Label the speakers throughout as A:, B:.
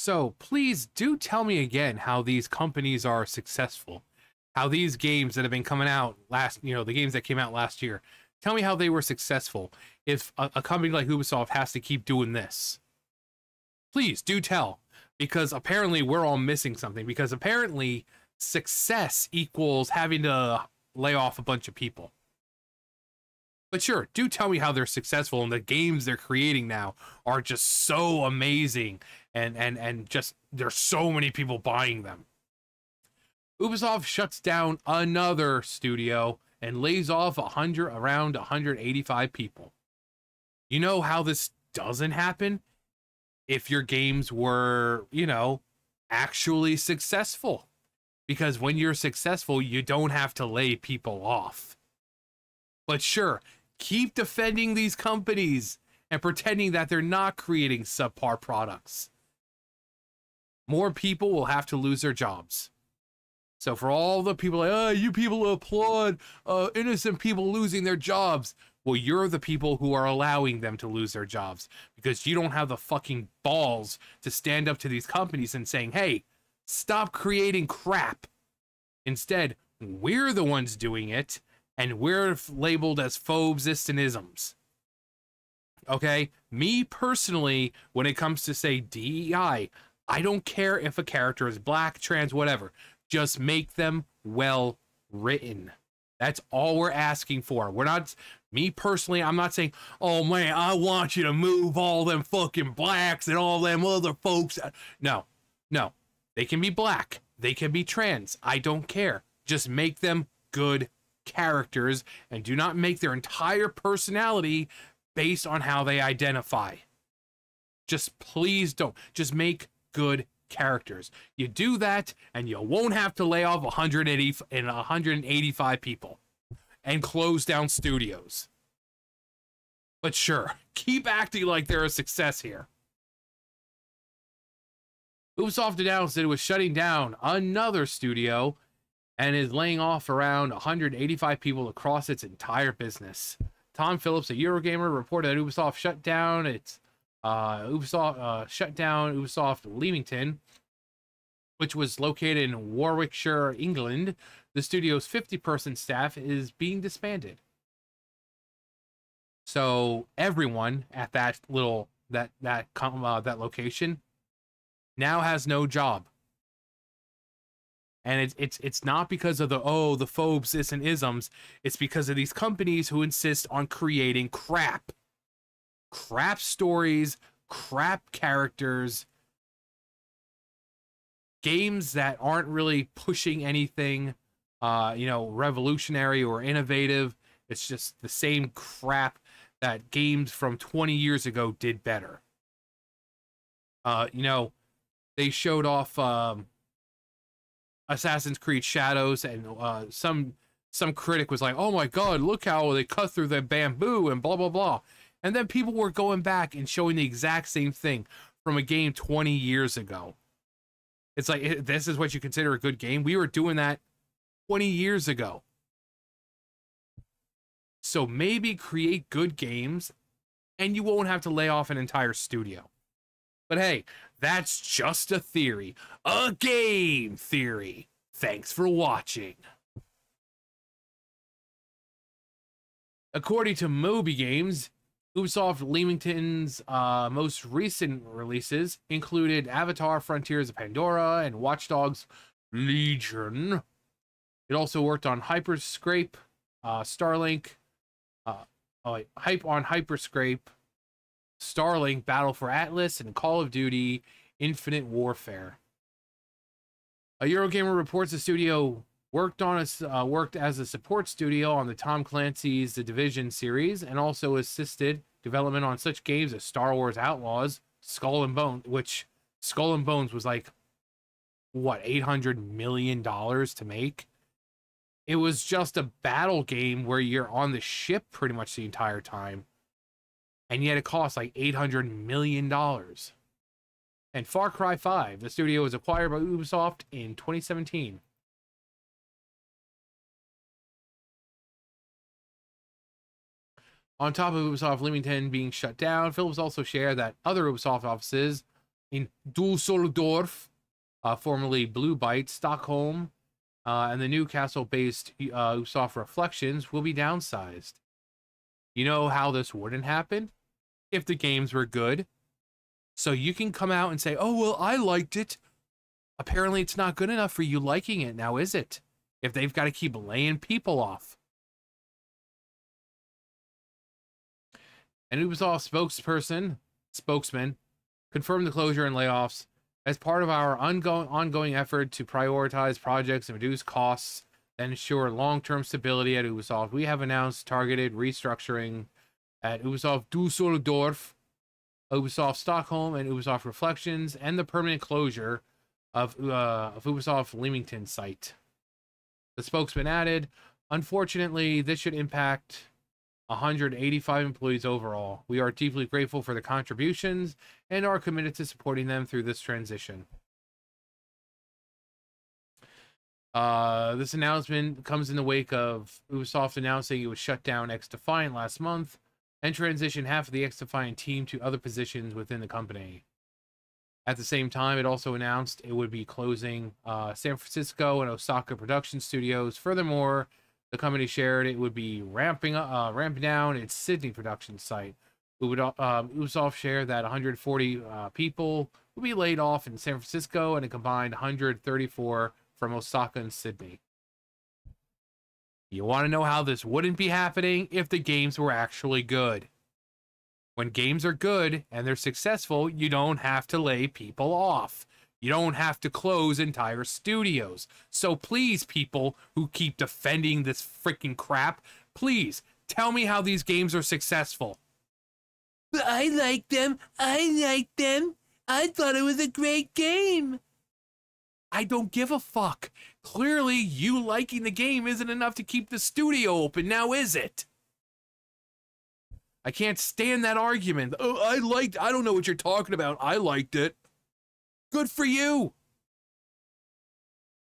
A: So please do tell me again how these companies are successful. How these games that have been coming out the games that came out last year, tell me how they were successful if a company like Ubisoft has to keep doing this. Please do tell, because apparently we're all missing something, because apparently success equals having to lay off a bunch of people. But sure, do tell me how they're successful, and the games they're creating now are just so amazing, and just there's so many people buying them. Ubisoft shuts down another studio and lays off around 185 people. You know how this doesn't happen? If your games were, actually successful. Because when you're successful, you don't have to lay people off. But sure, keep defending these companies and pretending that they're not creating subpar products. More people will have to lose their jobs. So for all the people like, you people applaud innocent people losing their jobs. Well, you're the people who are allowing them to lose their jobs, because you don't have the fucking balls to stand up to these companies and saying, hey, stop creating crap. Instead, we're the ones doing it, and we're labeled as phobes and isms. Okay? Me personally, when it comes to, say, DEI, I don't care if a character is black, trans, whatever. Just make them well written. That's all we're asking for. We're not, me personally, I'm not saying, oh man, I want you to move all them fucking blacks and all them other folks. No. They can be black. They can be trans. I don't care. Just make them good characters, and do not make their entire personality based on how they identify. Just please don't. Just make good characters. You do that, and you won't have to lay off 185 people and close down studios. But sure, keep acting like they're a success here. Ubisoft announced that it was shutting down another studio and is laying off around 185 people across its entire business. Tom Phillips, a Eurogamer, reported that Ubisoft shut down Ubisoft Leamington, which was located in Warwickshire, England. The studio's 50-person staff is being disbanded. So everyone at that location now has no job. And it's not because of the phobes, this, and isms. It's because of these companies who insist on creating crap stories, crap characters, games that aren't really pushing anything, revolutionary or innovative. It's just the same crap that games from 20 years ago did better. They showed off Assassin's Creed Shadows, and some critic was like, oh my god, look how they cut through the bamboo and blah blah blah. And then people were going back and showing the exact same thing from a game 20 years ago. It's like, this is what you consider a good game? We were doing that 20 years ago. So maybe create good games and you won't have to lay off an entire studio. But hey, that's just a theory. A game theory. Thanks for watching. According to Moby Games, Ubisoft Leamington's most recent releases included Avatar: Frontiers of Pandora and Watch Dogs Legion. It also worked on Hyperscape, Starlink, Hyperscape, Starlink, Battle for Atlas, and Call of Duty Infinite Warfare. A Eurogamer reports the studio worked as a support studio on the Tom Clancy's The Division series, and also assisted development on such games as Star Wars Outlaws, Skull and Bones, which Skull and Bones was like, what, $800 million to make? It was just a battle game where you're on the ship pretty much the entire time, and yet it cost like $800 million. And Far Cry 5, the studio was acquired by Ubisoft in 2017. On top of Ubisoft Leamington being shut down, Phillips also shared that other Ubisoft offices in Dusseldorf, formerly Blue Byte, Stockholm, and the Newcastle-based Ubisoft Reflections will be downsized. You know how this wouldn't happen? If the games were good. So you can come out and say, oh, well, I liked it. Apparently it's not good enough for you liking it now, is it? If they've got to keep laying people off. An Ubisoft spokesman confirmed the closure and layoffs as part of our ongoing effort to prioritize projects and reduce costs and ensure long-term stability at Ubisoft. We have announced targeted restructuring at Ubisoft Dusseldorf, Ubisoft Stockholm, and Ubisoft Reflections, and the permanent closure of Ubisoft Leamington site. The spokesman added, unfortunately, this should impact 185 employees overall. We are deeply grateful for the contributions and are committed to supporting them through this transition. This announcement comes in the wake of Ubisoft announcing it would shut down X-Defiant last month and transition half of the X-Defiant team to other positions within the company. At the same time, it also announced it would be closing San Francisco and Osaka production studios. Furthermore, the company shared it would be ramping down its Sydney production site. Ubisoft shared that 140 people will be laid off in San Francisco and a combined 134 from Osaka and Sydney. You want to know how this wouldn't be happening if the games were actually good. When games are good and they're successful, you don't have to lay people off. You don't have to close entire studios. So please, people who keep defending this freaking crap, please tell me how these games are successful. But I like them. I thought it was a great game. I don't give a fuck. Clearly, you liking the game isn't enough to keep the studio open, now is it? I can't stand that argument. Oh, I don't know what you're talking about. I liked it. Good for you.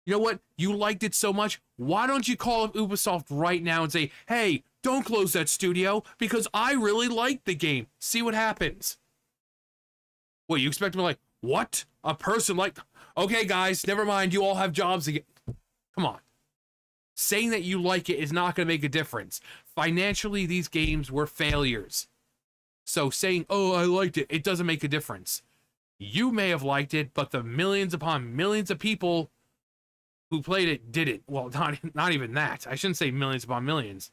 A: You know what? You liked it so much. Why don't you call up Ubisoft right now and say, hey, don't close that studio because I really liked the game. See what happens. What, you expect me like, what? A person like, okay, guys, never mind. You all have jobs again. Come on. Saying that you like it is not going to make a difference. Financially, these games were failures. So saying, oh, I liked it, it doesn't make a difference. You may have liked it, but the millions upon millions of people who played it didn't. Well, not even that. I shouldn't say millions upon millions.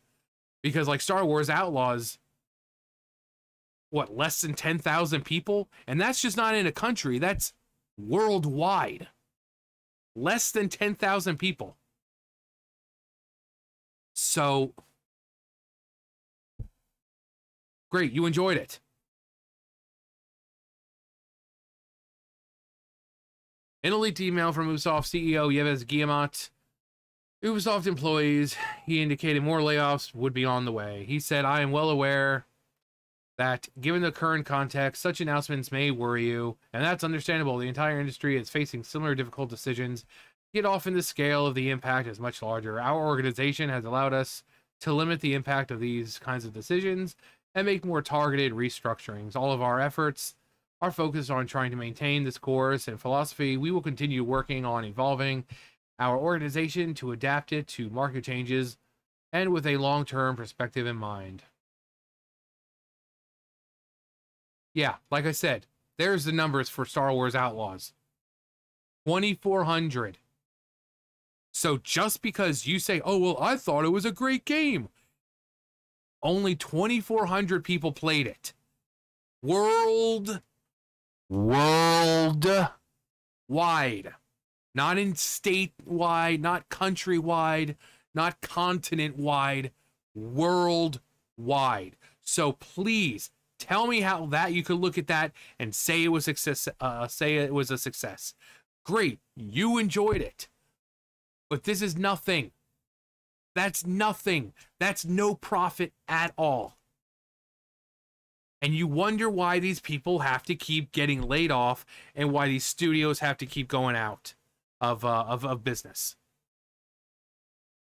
A: Because like Star Wars Outlaws, what, less than 10,000 people? And that's just not in a country. That's worldwide. Less than 10,000 people. So, great, you enjoyed it. In a leaked email from Ubisoft CEO Yves Guillemot, Ubisoft employees, he indicated more layoffs would be on the way. He said, I am well aware that given the current context, such announcements may worry you, and that's understandable. The entire industry is facing similar difficult decisions. Yet often the scale of the impact is much larger. Our organization has allowed us to limit the impact of these kinds of decisions and make more targeted restructurings. All of our efforts are focused on trying to maintain this course and philosophy. We will continue working on evolving our organization to adapt it to market changes and with a long-term perspective in mind. Yeah, like I said, there's the numbers for Star Wars Outlaws. 2,400. So just because you say, oh, well, I thought it was a great game. Only 2,400 people played it. Worldwide. Not in statewide, not countrywide, not continent-wide, worldwide. So please tell me how that you could look at that and say it was success. Say it was a success. Great, you enjoyed it. But this is nothing. That's nothing. That's no profit at all. And you wonder why these people have to keep getting laid off and why these studios have to keep going out of business.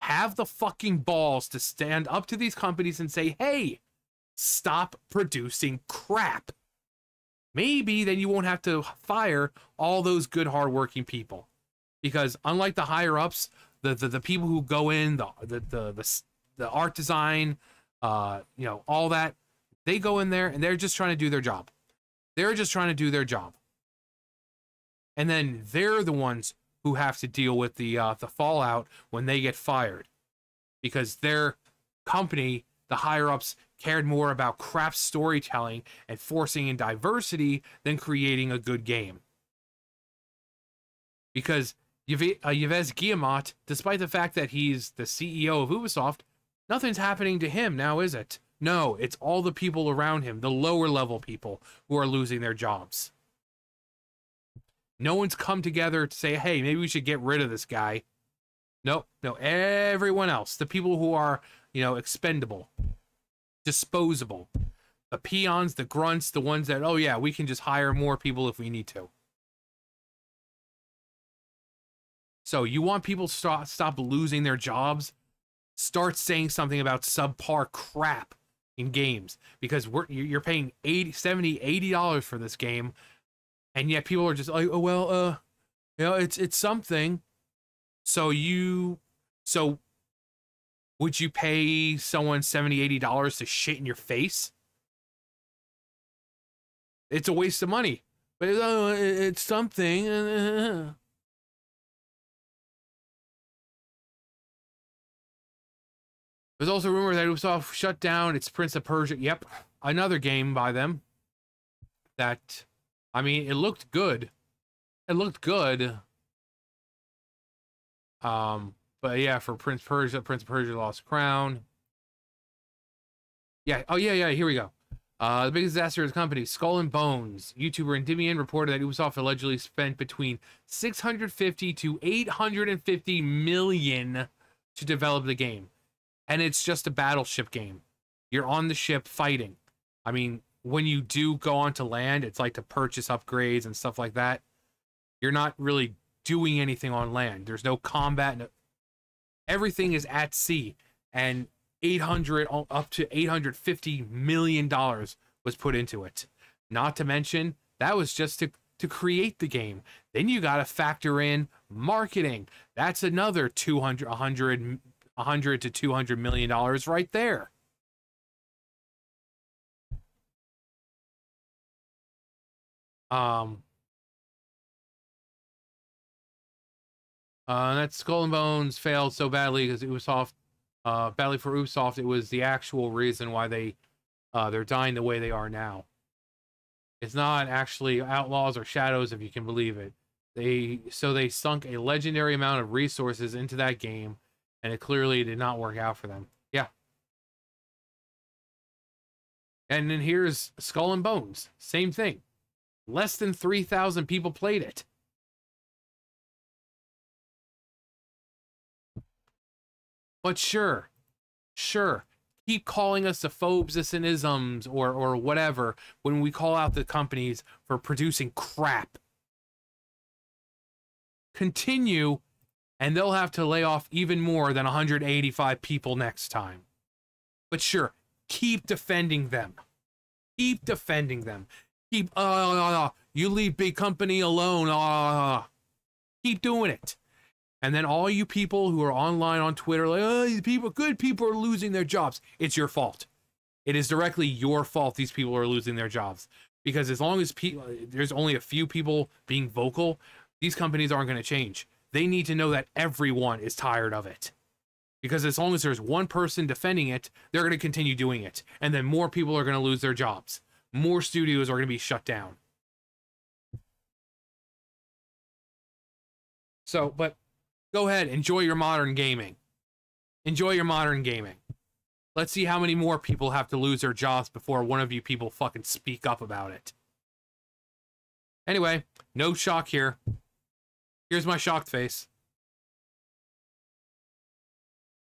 A: Have the fucking balls to stand up to these companies and say, hey, stop producing crap. maybe then you won't have to fire all those good, hardworking people. Because unlike the higher ups, the people who go in, the art design, all that, they go in there and they're just trying to do their job. They're just trying to do their job. And then they're the ones who have to deal with the fallout when they get fired. Because their company, the higher ups, cared more about crap storytelling and forcing in diversity than creating a good game. Because Yves Guillemot, despite the fact that he's the CEO of Ubisoft, nothing's happening to him now, is it? No, it's all the people around him, the lower level people, who are losing their jobs. No one's come together to say, hey, maybe we should get rid of this guy. Nope, no, everyone else, the people who are, expendable, disposable, the peons, the grunts, the ones that, oh yeah, we can just hire more people if we need to. So you want people to stop losing their jobs? Start saying something about subpar crap in games, because you're paying $80, $70, $80 for this game, and yet people are just like, oh well, it's something. So would you pay someone $70, $80 to shit in your face? It's a waste of money, but it's something. There's also rumor that Ubisoft shut down its Prince of Persia. Yep, another game by them. That, I mean, it looked good. It looked good. But yeah, for Prince of Persia Lost Crown. Yeah, oh yeah, here we go. The biggest disaster of the company, Skull and Bones. YouTuber Endymion reported that Ubisoft allegedly spent between 650 to 850 million to develop the game. And it's just a battleship game. You're on the ship fighting. I mean, when you do go onto land, it's like to purchase upgrades and stuff like that. You're not really doing anything on land. There's no combat. No, everything is at sea. And up to $850 million was put into it. Not to mention, that was just to create the game. Then you got to factor in marketing. That's another 100 to $200 million right there. That Skull and Bones failed so badly because Ubisoft, badly for Ubisoft, it was the actual reason why they're dying the way they are now. It's not actually Outlaws or Shadows, if you can believe it. They sunk a legendary amount of resources into that game, and it clearly did not work out for them. Yeah. And then here's Skull and Bones. Same thing. Less than 3,000 people played it. But sure. Keep calling us the phobes and isms or whatever when we call out the companies for producing crap. Continue, and they'll have to lay off even more than 185 people next time. But sure, keep defending them. Keep defending them. Keep, you leave big company alone. Keep doing it. And then all you people who are online on Twitter, like, oh, these people, good people are losing their jobs. It's your fault. It is directly your fault these people are losing their jobs. Because as long as there's only a few people being vocal, these companies aren't going to change. They need to know that everyone is tired of it. Because as long as there's one person defending it, they're going to continue doing it. And then more people are going to lose their jobs. More studios are going to be shut down. So, but go ahead, enjoy your modern gaming. Enjoy your modern gaming. Let's see how many more people have to lose their jobs before one of you people fucking speak up about it. Anyway, no shock here. Here's my shocked face.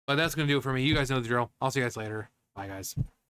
A: But that's going to do it for me. You guys know the drill. I'll see you guys later. Bye, guys.